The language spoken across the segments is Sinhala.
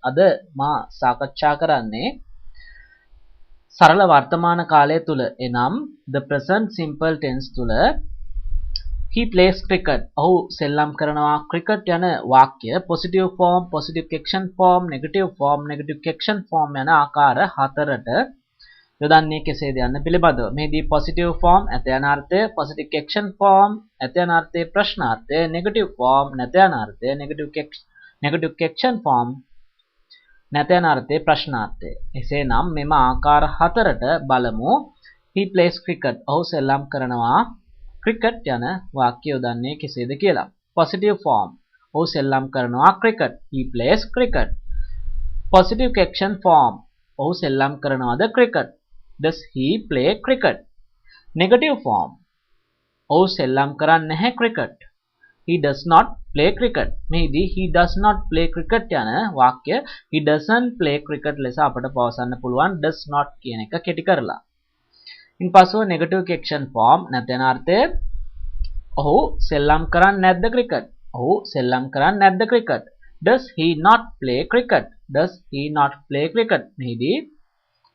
අද මා සාකච්ඡා කරන්නේ සරල වර්තමාන කාලය තුල එනම් the present simple tense තුල he plays cricket ඔහු සෙල්ලම් කරනවා cricket යන වාක්‍ය positive form positive question form negative form negative question form යන ආකාර හතරට යොදන්නේ කෙසේද යන්න පිළිබඳව මේදී positive form ඇත යන අර්ථය positive question form ඇත යන අර්ථය ප්‍රශ්නාර්ථය negative form නැත යන අර්ථය negative question form නැත යන අර්ථයේ ප්‍රශ්නාර්ථය. එසේනම් මෙම ආකාර හතරට බලමු. he plays cricket. ඔහු සෙල්ලම් කරනවා cricket යන වාක්‍ය යොදන්නේ කෙසේද කියලා. positive form. ඔහු සෙල්ලම් කරනවා cricket. he plays cricket. positive question form. ඔහු සෙල්ලම් කරනවාද cricket. does he play cricket? negative form. ඔහු සෙල්ලම් කරන්නේ නැහැ cricket. he does not play cricket. මෙහිදී he does not play cricket යන වාක්‍ය he doesn't play cricket ලෙස අපට පවසන්න පුළුවන් does not කියන එක කෙටි කරලා. ඉන්පසුව negative question form නැත්නම් අර්ථය ඔහු සෙල්ලම් කරන්නේ නැද්ද cricket? ඔහු සෙල්ලම් කරන්නේ නැද්ද cricket? does he not play cricket? does he not play cricket? මෙහිදී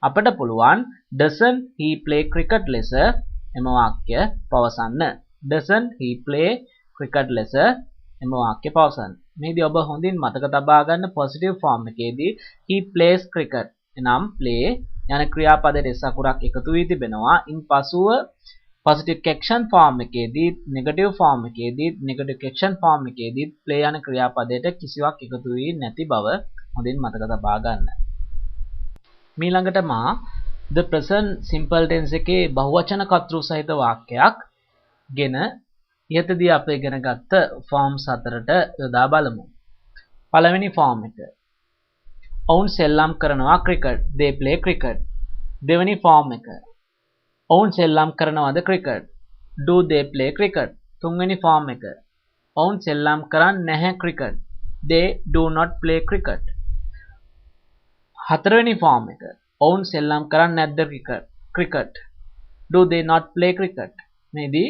අපට පුළුවන් doesn't he play cricket ලෙස එම වාක්‍ය පවසන්න. doesn't he play cricket ලෙස එම වාක්‍ය පවසන්න. මේදී ඔබ හොඳින් මතක තබා ගන්න positive form එකේදී he plays cricket එනම් play යන ක්‍රියාපදයට s අකුරක් එකතු වී තිබෙනවා. ඉන්පසුව positive question form එකේදී negative form එකේදී negative question form එකේදී play යන ක්‍රියාපදයට කිසිවක් එකතු වී නැති බව හොඳින් මතක තබා ගන්න. ඊළඟට මා the present simple tense එකේ බහුවචන කර්තෘ සහිත වාක්‍යයක් ගෙන ඉහතදී අප ඉගෙන ගත්ත forms හතරට යොදා බලමු. පළවෙනි form එක. ඔවුන් සෙල්ලම් කරනවා cricket. they play cricket. දෙවෙනි form එක. ඔවුන් සෙල්ලම් කරනවාද cricket. do they play cricket. තුන්වෙනි form එක. ඔවුන් සෙල්ලම් කරන්නේ නැහැ cricket. they do not play cricket. හතරවෙනි form එක. ඔවුන් සෙල්ලම් කරන්නේ නැද්ද cricket. do they not play cricket. මේදී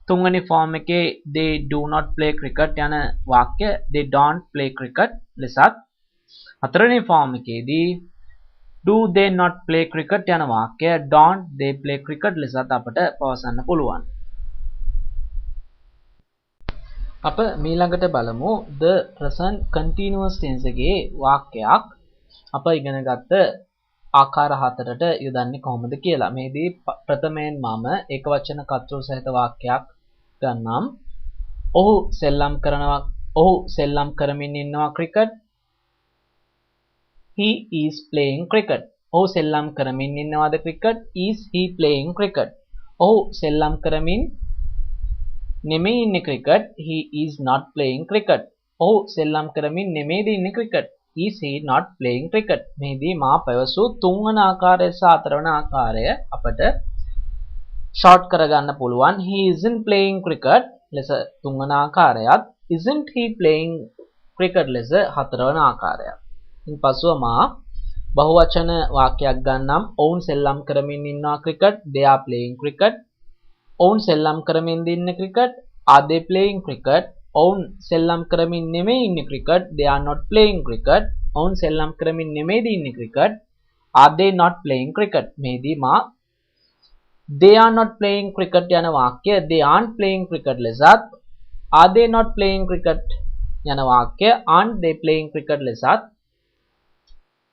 තුන්වෙනි form එකේ they do not play cricket යන වාක්‍ය they don't play cricket ලෙසත් හතරවෙනි form එකේදී do they not play cricket යන වාක්‍ය don't they play cricket ලෙසත් අපට පවසන්න පුළුවන්. අප ඊළඟට බලමු the present continuous tense එකේ වාක්‍යයක් අප ඉගෙන ගත්ත ආකාර හතරට යොදන්නේ කොහොමද කියලා. මේදී ප්‍රථමයෙන් මම ඒක වචන කර්තෘ සහිත වාක්‍යයක් ගන්නම්. ඔහු සෙල්ලම් කරමින් ඉන්නවා cricket. he is playing cricket. ඔහු සෙල්ලම් කරමින් ඉන්නවාද cricket? is he playing cricket? ඔහු සෙල්ලම් කරමින් නෙමෙයි ඉන්නේ cricket. he is not playing cricket. ඔහු සෙල්ලම් කරමින් නෙමෙයිද ඉන්නේ cricket. is he not playing cricket? මේදී මා පැවසූ තුන්වන ආකාරය සහ හතරවන ආකාරය අපට short කරගන්න පුළුවන්. he isn't playing cricket ලෙස තුන්වන ආකාරයත් isn't he playing cricket ලෙස හතරවන ආකාරයත්. ඉන්පසුව මා බහුවචන වාක්‍යයක් ගන්නම්. ඔවුන් සෙල්ලම් කරමින් ඉන්නවා cricket. they are playing cricket. ඔවුන් සෙල්ලම් කරමින් ඉන්නේ cricket. are they playing cricket? ඔවුන් සෙල්ලම් කරමින් නෙමෙයි ඉන්නේ cricket. they are not playing cricket. ඔවුන් සෙල්ලම් කරමින් නෙමෙයිද ඉන්නේ cricket. are they not playing cricket? මේදී මා they are not playing cricket යන වාක්‍ය they aren't playing cricket ලෙසත් are they not playing cricket යන වාක්‍ය aren't they playing cricket ලෙසත්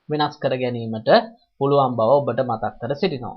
වෙනස් කර ගැනීමට පුළුවන් බව ඔබට මතක් කර සිටිනවා.